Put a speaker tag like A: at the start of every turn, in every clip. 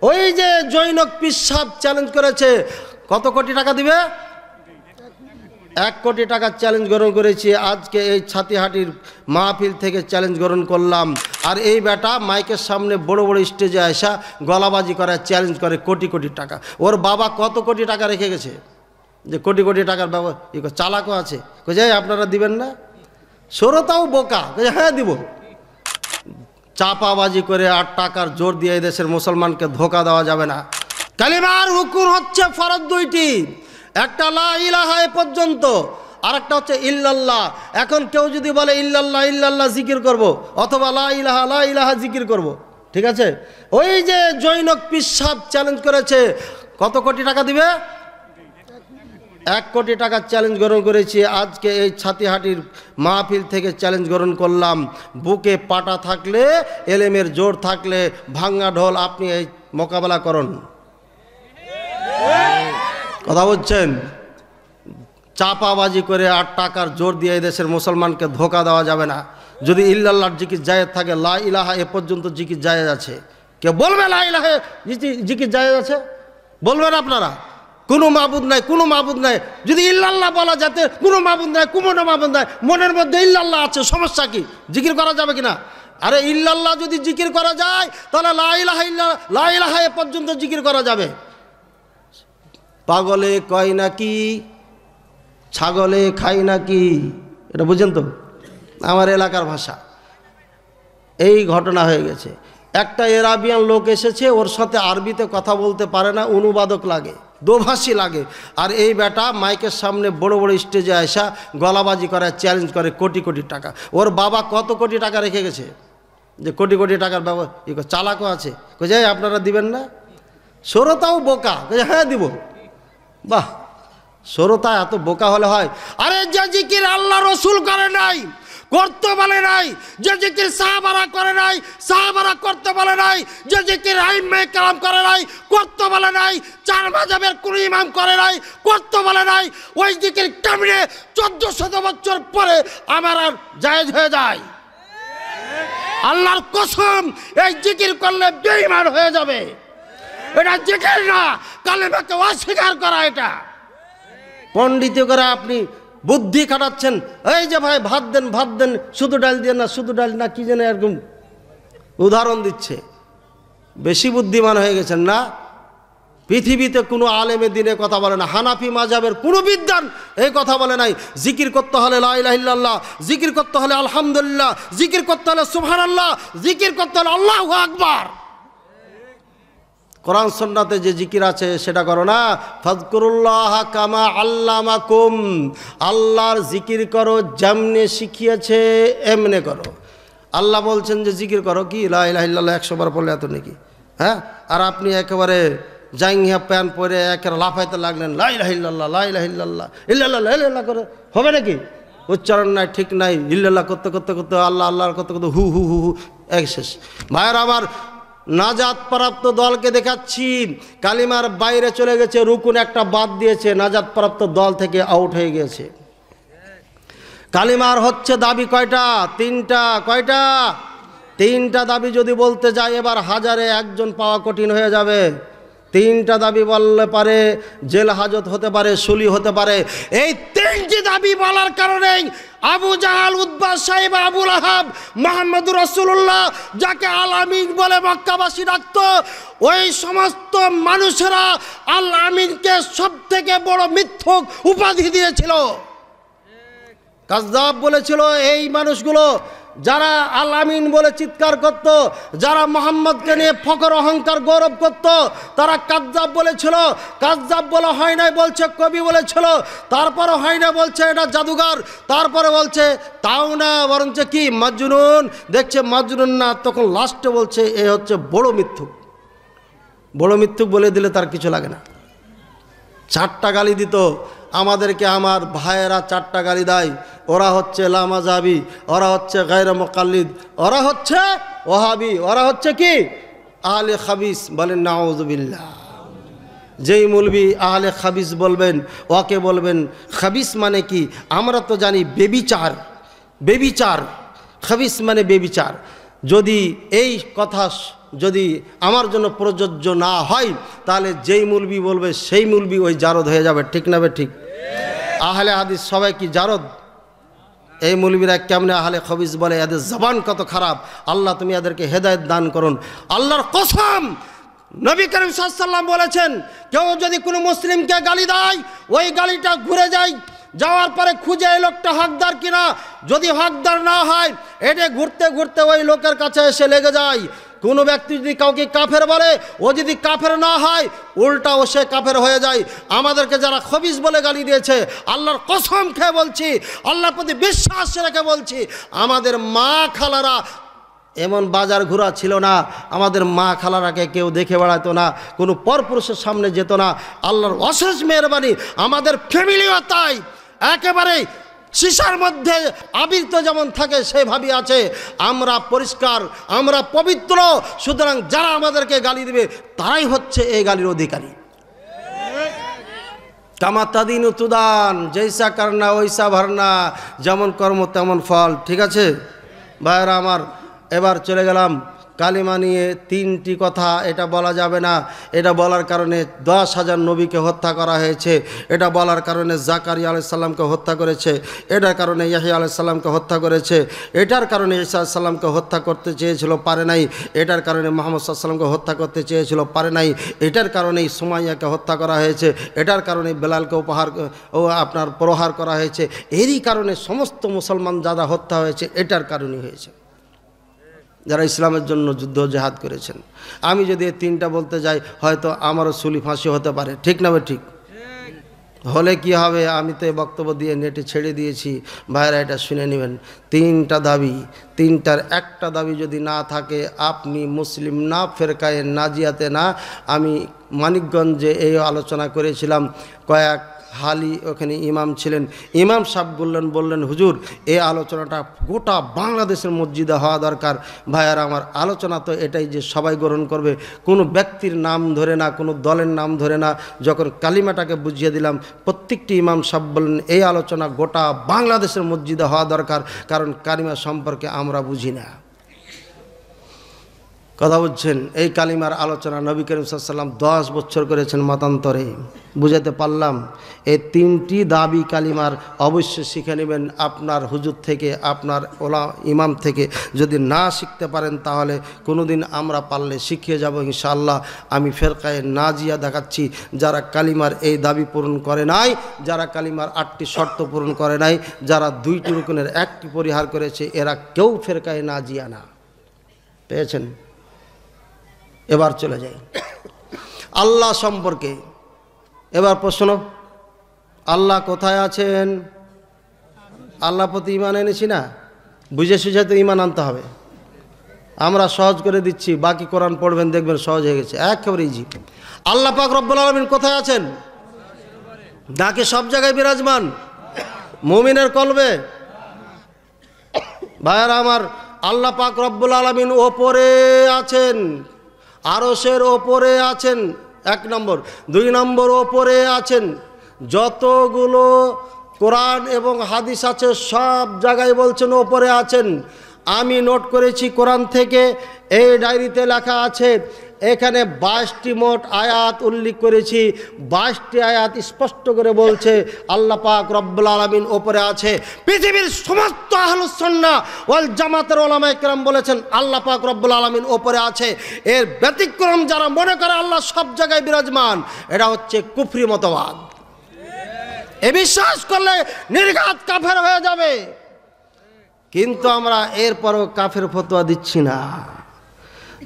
A: ওই যে জৈনক পীর সাহেব চ্যালেঞ্জ করেছে, কত কোটি টাকা দিবে? 1 কোটি টাকা চ্যালেঞ্জ গ্রহণ করেছি। আজকে এই ছাতিহাটির মাহফিল থেকে চ্যালেঞ্জ গ্রহণ করলাম। আর এই বেটা মাইকের সামনে বড় বড় স্টেজে আসা গলাবাজি করে চ্যালেঞ্জ করে কোটি কোটি টাকা। ওর বাবা কত কোটি টাকা রেখে গেছে যে কোটি কোটি টাকার চালাকও আছে। কোথায় আপনারা দিবেন না? শ্রোতাও বোকা, হ্যাঁ দিব। চাপাবাজি করে আর টাকার জোর দিয়ে এই দেশের মুসলমানকে ধোকা দেওয়া যাবে না। কালিমার হুকুম হচ্ছে ফরজ দুইটি, একটা লা ইলাহা এ পর্যন্ত, আর একটা হচ্ছে ইল্লাল্লাহ। এখন কেউ যদি বলে ইল্লাল্লাহ ইল্লাল্লাহ জিকির করব, অথবা লা ইলাহা জিকির করব, ঠিক আছে? ওই যে জৈনক পীর সাহেব চ্যালেঞ্জ করেছে, কত কোটি টাকা দিবে? 1 কোটি টাকা চ্যালেঞ্জ গ্রহণ করেছি। আজকে এই ছাতিহাটির মাহফিল থেকে চ্যালেঞ্জ গ্রহণ করলাম। বুকে পাটা থাকলে, এলেমের জোর থাকলে, ভাঙ্গা ঢোল আপনি এই মোকাবেলা করুন। কথা বলছেন? চাপাবাজি করে আর টাকার জোর দিয়ে এই দেশের মুসলমানকে ধোকা দেওয়া যাবে না। যদি ইল্লাল্লাহর জিকির জায়েজ থাকে, লা ইলাহা এ পর্যন্ত জিকির জায়েজ আছে। কেউ বলবে লা ইলাহা জিকির জায়েজ আছে? বলবেন আপনারা? কোনো মাবুদ নাই, কোনো মাবুদ নাই। যদি ইল্লাল্লাহ বলা যাতে কোনো মাবুদ নাই, কোনো মাবুদ নাই, মনের মধ্যে ইল্লাল্লাহ আছে, সমস্যা কি? জিকির করা যাবে কিনা? আরে ইল্লাল্লাহ যদি জিকির করা যায় তাহলে লা ইলাহা এ পর্যন্ত জিকির করা যাবে। পাগলে কয় নাকি ছাগলে খাই নাকি, এটা বুঝেন তো? আমার এলাকার ভাষা। এই ঘটনা হয়ে গেছে। একটা এরাবিয়ান লোক এসেছে, ওর সাথে আরবিতে কথা বলতে পারে না, অনুবাদক লাগে, দোভাষী লাগে। আর এই বেটা মাইকের সামনে বড় বড় স্টেজে আসা গলাবাজি করে চ্যালেঞ্জ করে কোটি কোটি টাকা। ওর বাবা কত কোটি টাকা রেখে গেছে যে কোটি কোটি টাকার চালাকও আছে। কোথায় আপনারা দিবেন না? শ্রোতাও বোকা, হ্যাঁ দিব। বাহ, শ্রোতা এত বোকা হলে হয়? আরে যে জিকির আল্লাহ রসুল করে নাই, করতে বলে নাই, যে জিকির সাহাবারা করে নাই, সাহাবারা করতে বলে নাই, যে জিকির আইম্মে কেরাম করে নাই, করতে বলে নাই, 4 মাযহাবের কোন ইমাম করে নাই, করতে বলে নাই, ওই জিকির কেমনে 1400 বছর পরে আমার আর জায়েজ হয়ে যায়? আল্লাহর কসম, এই জিকির করলে বেঈমান হয়ে যাবে। এটা জিকির না, কালেমাকে অস্বীকার করা। এটা পণ্ডিত করে আপনি বুদ্ধি খাটাচ্ছেন। এই যে ভাই ভাত দেন, ভাত দেন, শুধু ডাল দিয়ে না, শুধু ডাল না, কি যেন এরকম উদাহরণ দিচ্ছে। বেশি বুদ্ধিমান হয়ে গেছেন না? পৃথিবীতে কোনো আলেমে দিনে কথা বলে না, হানাফি মাযহাবের কোনো বিদ্বান এই কথা বলে নাই জিকির করতে হলে লা ইলাহা ইল্লাল্লাহ, জিকির করতে হলে আলহামদুলিল্লাহ, জিকির করতে হলে সুবহানাল্লাহ, জিকির করতে হলে আল্লাহু আকবার। কোরআন সুন্নাতে যে জিকির আছে সেটা করো না। ফাযকুরুল্লাহ কামা আল্লামাকুম, আল্লাহর জিকির করো যেমনে শিখিয়েছে এমনে করো। আল্লাহ বলছেন যে জিকির করো, কি লা ইলাহা ইল্লাল্লাহ 100 বার পড়লে এত নাকি? হ্যাঁ, আর আপনি একেবারে জাঙ্গিয়া প্যান্ট পরে একেবারে লাফাইতে লাগলেন, লা ইলাহা ইল্লাল্লাহ, লা ইলাহা ইল্লাল্লাহ, ইল্লাল্লাহ ইল্লাল্লাহ করে হবে নাকি? উচ্চারণ নাই, ঠিক নাই। ইল্লাল্লাহ করতে করতে করতে, আল্লাহ আল্লাহ করতে করতে হু হু হু হু এক শেষ। ভাইয়ের আমার, নাজাত প্রাপ্ত দলকে দেখাচ্ছি, কালিমার বাইরে চলে গেছে, রুকুন একটা বাদ দিয়েছে, নাজাত প্রাপ্ত দল থেকে আউট হয়ে গেছে। কালিমার হচ্ছে দাবি কয়টা? 3টা। কয়টা? 3টা দাবি যদি বলতে যাই এবার 1000-এ 1জন পাওয়া কঠিন হয়ে যাবে। 3টা দাবি বললে পারে জেল হাজত হতে পারে, সুলি হতে পারে। এই 3টি দাবি বলার কারণেই আবু জাহাল, উতবা, সাইবা, আবু লাহাব, মুহাম্মদুর রাসূলুল্লাহ যাকে আল আমিন বলে মক্কাবাসী ডাকত, ওই সমস্ত মানুষেরা আল আমিনকে সবথেকে বড় মিথ্যক উপাধি দিয়েছিল, কাযযাব বলেছিল। এই মানুষগুলো যারা আল আমিন বলে চিৎকার করত, যারা মোহাম্মদকে নিয়ে ফখর অহংকার গৌরব করত, তারা কাযযাব বলেছিল। কাযযাব বলা হয় নাই বলছে কবি বলেছিল, তারপরে হয় না বলছে এটা জাদুঘর, তারপরে বলছে তাও না, বরঞ্চ কি মাজনুন। দেখছে মাজনুন না, তখন লাস্টে বলছে এ হচ্ছে বড় মিথ্যুক। বড় মিথ্যুক বলে দিলে তার কিছু লাগে না। 4টা গালি দিত আমাদেরকে। আমার ভাইয়েরা 4টা গালি দেয়। ওরা হচ্ছে লামাজাবি, ওরা হচ্ছে গায়রে মুকাল্লিদ, ওরা হচ্ছে ওহাবি, ওরা হচ্ছে কি আহলে খাবিস। বলেন নাউযুবিল্লাহ। যেই মৌলবি আহলে খাবিস বলবেন, ওকে বলবেন খাবিস মানে কি? আমরা তো জানি বেবিচার, বেবিচার। খাবিস মানে বেবিচার। যদি এই কথা যদি আমার জন্য প্রযোজ্য না হয় তাহলে যেই মৌলবি বলবে সেই মৌলবি ওই জারদ হয়ে যাবে, ঠিক না? ঠিক। আহলে হাদিস সবাই কি জারদ? এই মৌলবীরা কেমনে আহলে খবিস বলে, এদের জবান কত খারাপ। আল্লাহ তুমি এদেরকে হেদায়েত দান করুন। আল্লাহর কসম, নবী করিম সাল্লাল্লাহু আলাইহি ওয়াসাল্লাম বলেছেন, কেউ যদি কোনো মুসলিমকে গালি দেয়, ওই গালিটা ঘুরে যায়, যাওয়ার পরে খুঁজে এই লোকটা হকদার কিনা, যদি হকদার না হয় এটা ঘুরতে ঘুরতে ওই লোকের কাছে এসে লেগে যায়। কোনো ব্যক্তি যদি কাউকে কাফের বলে, ও যদি কাফের না হয় উল্টা ও সে কাফের হয়ে যায়। আমাদেরকে যারা খবিস বলে গালি দিয়েছে, আল্লাহর কসম খেয়ে বলছি, আল্লাহর প্রতি বিশ্বাস রেখে বলছি, আমাদের মা খালারা এমন বাজার ঘোরা ছিল না, আমাদের মা খালারাকে কেউ দেখে বেড়াতো না, কোনো পরপুরুষের সামনে যেত না। আল্লাহর অশেষ মেহরবানি, আমাদের ফ্যামিলিও তাই, একেবারে সীসার মধ্যে আবৃত যেমন থাকে সেভাবেই আছে। আমরা পরিষ্কার, আমরা পবিত্র। সুতরাং যারা আমাদেরকে গালি দিবে তারাই হচ্ছে এই গালির অধিকারী। কামা তাদিন তুদান, জৈসা করনা ওইসা ভরনা, যেমন কর্ম তেমন ফল, ঠিক আছে ভাইরা আমার। এবার চলে গেলাম কালিমা নিয়ে। তিনটি কথা, এটা বলা যাবে না। এটা বলার কারণে 10,000 নবীকে হত্যা করা হয়েছে, এটা বলার কারণে জাকারিয়া আলাইহিস সালামকে হত্যা করেছে, এটার কারণে ইয়াহইয়া আলাইহিস সালামকে হত্যা করেছে, এটার কারণে ঈসা আলাইহিস সালামকে হত্যা করতে চেয়েছিল, পারে নাই, এটার কারণে মুহাম্মদ সাল্লাল্লাহু আলাইহি ওয়াসাল্লামকে হত্যা করতে চেয়েছিল, পারে নাই, এটার কারণেই সুমাইয়াকে হত্যা করা হয়েছে, এটার কারণে বেলালকে প্রহার করা হয়েছে, এরই কারণে সমস্ত মুসলমান যারা হত্যা হয়েছে এটার কারণেই হয়েছে, যারা ইসলামের জন্য যুদ্ধ জেহাদ করেছেন। আমি যদি এই তিনটা বলতে যাই হয়তো আমারও সুলি ফাঁসি হতে পারে, ঠিক না? ঠিক হলে কি হবে? আমি তো এই বক্তব্য দিয়ে নেটে ছেড়ে দিয়েছি, ভাইরা এটা শুনে নেবেন। তিনটা দাবি, তিনটার একটা দাবি যদি না থাকে, আপনি মুসলিম না, ফেরকায়ে নাজিয়াতে না। আমি মানিকগঞ্জে এই আলোচনা করেছিলাম, কয়েক হালি ওখানে ইমাম ছিলেন, ইমাম সাহেব বললেন হুজুর এই আলোচনাটা গোটা বাংলাদেশের মসজিদে হওয়া দরকার। ভাইয়ারা আমার, আলোচনা তো এটাই যে সবাই গ্রহণ করবে, কোনো ব্যক্তির নাম ধরে না, কোনো দলের নাম ধরে না। যখন কালিমাটাকে বুঝিয়ে দিলাম, প্রত্যেকটি ইমাম সাহেব বললেন এই আলোচনা গোটা বাংলাদেশের মসজিদে হওয়া দরকার, কারণ কালিমা সম্পর্কে আমরা বুঝি না। কথা বুঝছেন? এই কালিমার আলোচনা নবী করিম সাল্লাল্লাহু আলাইহি ওয়াসাল্লাম 10 বছর করেছেন মতান্তরে। বুঝাতে পারলাম? এই তিনটি দাবি কালিমার অবশ্যই শিখে নেবেন আপনার হুজুর থেকে, আপনার ওলা ইমাম থেকে। যদি না শিখতে পারেন তাহলে কোনোদিন আমরা পারলে শিখিয়ে যাব ইনশাআল্লাহ। আমি ফেরকায়ে নাজিয়া দেখাচ্ছি, যারা কালিমার এই দাবি পূরণ করে নাই, যারা কালিমার 8টি শর্ত পূরণ করে নাই, যারা 2টি রুকনের 1টি পরিহার করেছে, এরা কেউ ফেরকায়ে নাজিয়া না। পেয়েছেন? এবার চলে যাই আল্লাহ সম্পর্কে। এবার প্রশ্ন, আল্লাহ কোথায় আছেন? আল্লাহ প্রতি ঈমান এনেছি না, বুঝে সুঝে তো ঈমান আনতে হবে। আমরা সহজ করে দিচ্ছি, বাকি কোরআন পড়বেন দেখবেন সহজ হয়ে গেছে, একেবারে ইজি। আল্লাহ পাক রব্বুল আলামিন কোথায় আছেন? নাকি সব জায়গায় বিরাজমান? মুমিনের কলবে? ভাইয়ারা আমার, আল্লাহ পাক রব্বুল আলামিন ওপরে আছেন, আরশের ওপরে আছেন, 1 নম্বর। 2 নম্বর, ওপরে আছেন যতগুলো কোরআন এবং হাদিস আছে সব জায়গায় বলছেন ওপরে আছেন। আমি নোট করেছি কোরআন থেকে, এই ডায়েরিতে লেখা আছে, এখানে 22টি মোট আয়াত উল্লেখ করেছি। 22টি আয়াত স্পষ্ট করে বলছে আল্লাহ পাক রব্বুল আলামিন ওপরে আছে। পৃথিবীর সমস্ত আহলুস সুন্নাহ ওয়াল জামাতের উলামায়ে কেরাম বলেছেন আল্লাহ পাক রব্বুল আলামিন ওপরে আছে। এর ব্যতিক্রম যারা মনে করে আল্লাহ সব জায়গায় বিরাজমান, এটা হচ্ছে কুফরি মতবাদ। এ বিশ্বাস করলে নির্ঘাত কাফের হয়ে যাবে। কিন্তু আমরা এরপরও কাফের ফতোয়া দিচ্ছি না।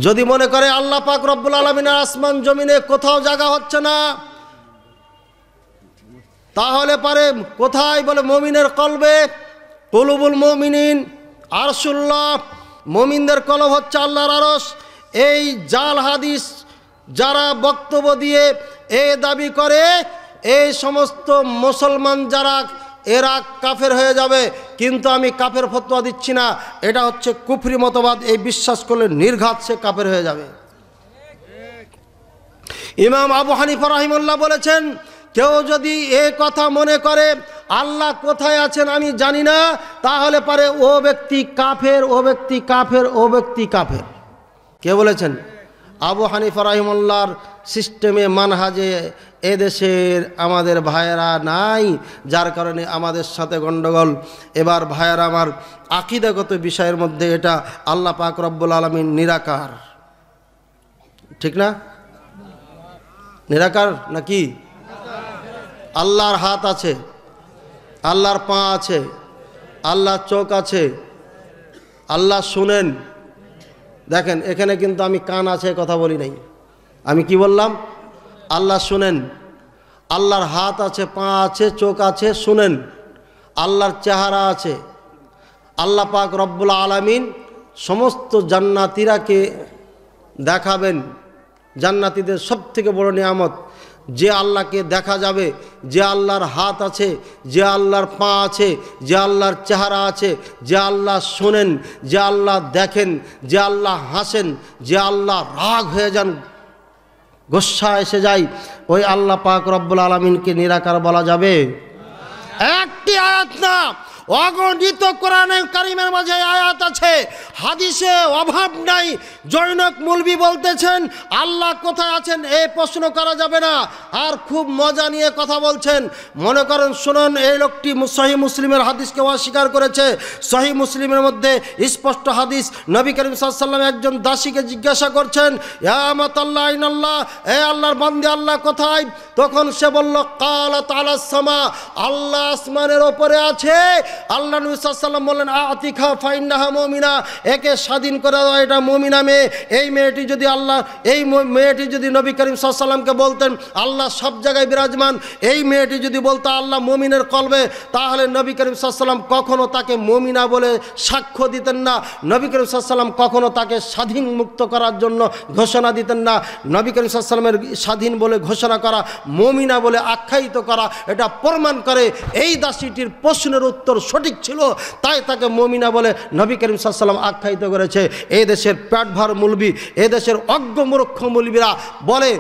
A: যদি মনে করে আল্লাহ পাক রব্বুল আলামিনের আসমান জমিনে কোথাও জায়গা হচ্ছে না, তাহলে পারে কোথায়? বলে মুমিনের কলবে, কুলুবুল মুমিনিন আরশুল্লাহ, মুমিনদের কলব হচ্ছে আল্লাহর আরশ। এই জাল হাদিস যারা বক্তব্য দিয়ে এই দাবি করে, এই সমস্ত মুসলমান যারা, এরা কাফের হয়ে যাবে। কিন্তু আমি কাফের ফতোয়া দিচ্ছি না, এটা হচ্ছে কুফরি মতবাদ। এই বিশ্বাস করলে নির্ঘাত সে কাফের হয়ে যাবে। ইমাম আবু হানিফা রাহিমাহুল্লাহ বলেছেন, কেউ যদি এই কথা মনে করে আল্লাহ কোথায় আছেন আমি জানি না, তাহলে পারে ও ব্যক্তি কাফের, ও ব্যক্তি কাফের, ও ব্যক্তি কাফের। কে বলেছেন? আবু হানিফা রাহিমাহুল্লাহর সিস্টেমে মানহাজে এদেশের আমাদের ভাইয়েরা নাই, যার কারণে আমাদের সাথে গণ্ডগোল। এবার ভাইয়েরা আমার, আকীদাগত বিষয়ের মধ্যে এটা আল্লাহ পাক রব্বুল আলামিন নিরাকার, ঠিক না? নিরাকার নাকি? আল্লাহর হাত আছে, আল্লাহর পা আছে, আল্লাহর চোখ আছে, আল্লাহ শুনেন। দেখেন এখানে কিন্তু আমি কান আছে কথা বলি নাই, আমি কি বললাম? আল্লাহ শুনেন, আল্লাহর হাত আছে, পা আছে, চোখ আছে, শুনেন, আল্লাহর চেহারা আছে। আল্লাহ পাক রব্বুল আলামিন সমস্ত জান্নাতীরাকে দেখাবেন। জান্নাতীদের সবথেকে বড় নিয়ামত যে আল্লাহকে দেখা যাবে, যে আল্লাহর হাত আছে, যে আল্লাহর পা আছে, যে আল্লাহর চেহারা আছে, যে আল্লাহ শোনেন, যে আল্লাহ দেখেন, যে আল্লাহ হাসেন, যে আল্লাহ রাগ হয়ে যান, গোসা এসে যায়, ওই আল্লাহ পাক রব্বুল আলামিনকে নিরাকার বলা যাবে? একটি আয়াত না, অগণিত কোরআনে কারিমের মাঝে আয়াত আছে, হাদিসে অভাব নাই। জৈনক মৌলবী বলতেছেন আল্লাহ কোথায় আছেন এই প্রশ্ন করা যাবে না, আর খুব মজা নিয়ে কথা বলছেন। মনে করেন শুনুন, এই লোকটি সহিহ মুসলিমের হাদিসকে অস্বীকার করেছে। সহিহ মুসলিমের মধ্যে স্পষ্ট হাদিস, নবী করিম সাল্লাল্লাহু আলাইহি ওয়াসাল্লাম একজন দাসীকে জিজ্ঞাসা করছেন, ইয়া আমাতাল্লাহ আইনাল্লাহ, এ আল্লাহর বান্দী আল্লাহ কোথায়? তখন সে বলল, কালাত আলাস সামা, আল্লাহ আসমানের ওপরে আছে। আল্লাহ নবী সাল্লাল্লাহু আলাইহি ওয়াসাল্লাম বললেন, আতিকা ফাইন্নাহা মুমিনা, একে স্বাধীন করে দাও, এটা মুমিনা মেয়ে। এই মেয়েটি যদি মেয়েটি যদি নবী করিম সাল্লাল্লাহু আলাইহি ওয়াসাল্লামকে বলতেন আল্লাহ সব জায়গায় বিরাজমান, এই মেয়েটি যদি বলতো আল্লাহ মুমিনের কলবে, তাহলে নবী করিম সাল্লাল্লাহু আলাইহি ওয়াসাল্লাম কখনো তাকে মুমিনা বলে সাক্ষ্য দিতেন না। নবী করিম সাল্লাল্লাহু আলাইহি ওয়াসাল্লাম কখনো তাকে স্বাধীন মুক্ত করার জন্য ঘোষণা দিতেন না। নবী করিম সাল্লাল্লাহু আলাইহি ওয়াসাল্লামের স্বাধীন বলে ঘোষণা করা, মুমিনা বলে আখ্যায়িত করা, এটা প্রমাণ করে এই দাসীটির প্রশ্নের উত্তর সঠিক ছিল, তাই তাকে মুমিনা বলে নবী করিম সাল্লাল্লাহু আলাইহি ওয়াসাল্লাম আখ্যায়িত করেছে। এই দেশের পেটভার মৌলবি, এই দেশের অজ্ঞ মূর্খ মৌলবিরা বলে,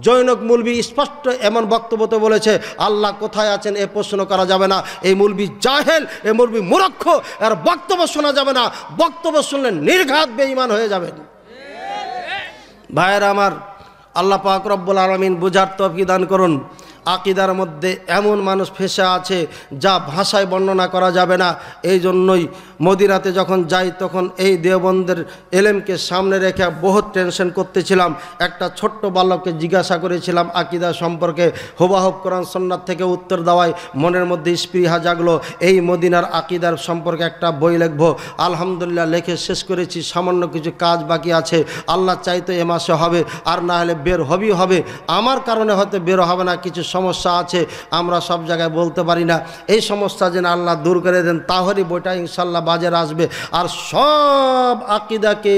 A: জৈনক মৌলবি স্পষ্ট এমন বক্তব্য তো বলেছে আল্লাহ কোথায় আছেন এ প্রশ্ন করা যাবে না। এই মৌলবি জাহেল, এই মৌলবি মূর্খ, আর বক্তব্য শোনা যাবে না। বক্তব্য শুনলে নির্ঘাত বেঈমান হয়ে যাবেন। ভাইয়েরা আমার, আল্লাহ পাক রব্বুল আলামিন বুঝার তৌফিক দান করুন। আকীদার মধ্যে এমন মানুষ ফেসে আছে যা ভাষায় বর্ণনা করা যাবে না। এই জন্যই মদিনাতে যখন যাই তখন এই দেওবন্দের এলেমকে সামনে রেখে বহুত টেনশন করতেছিলাম। একটা ছোট্ট বালককে জিজ্ঞাসা করেছিলাম আকীদা সম্পর্কে, হুবাহুব কোরআন সুন্নাত থেকে উত্তর দেওয়ায় মনের মধ্যে স্পৃহা জাগলো, এই মদিনার আকীদার সম্পর্কে একটা বই লিখব। আলহামদুলিল্লাহ লিখে শেষ করেছি, সামান্য কিছু কাজ বাকি আছে। আল্লাহ চাইতো এ মাসে হবে, আর না হলে বের হবেই হবে। আমার কারণে হয়তো বের হবে না, কিছু সমস্যা আছে, আমরা সব জায়গায় বলতে পারি না। এই সমস্যা যেন আল্লাহ দূর করে দেন, তাহলেই বইটা ইনশাল্লাহ বাজারে আসবে। আর সব আকীদাকে,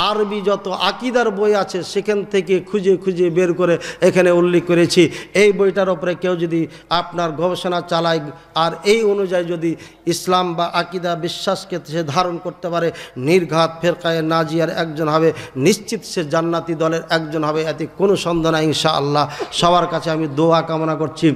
A: আরবি যত আকীদার বই আছে সেখান থেকে খুঁজে খুঁজে বের করে এখানে উল্লেখ করেছি। এই বইটার উপরে কেউ যদি আপনার গবেষণা চালায় আর এই অনুযায়ী যদি ইসলাম বা আকীদা বিশ্বাসকে সে ধারণ করতে পারে, নির্ঘাত ফেরকায়ে নাজিয়ার একজন হবে, নিশ্চিত সে জান্নাতি দলের একজন হবে, এতে কোনো সন্দেহ নাই ইনশাআল্লাহ। সবার কাছে আমি দোয়া কামনা করছি।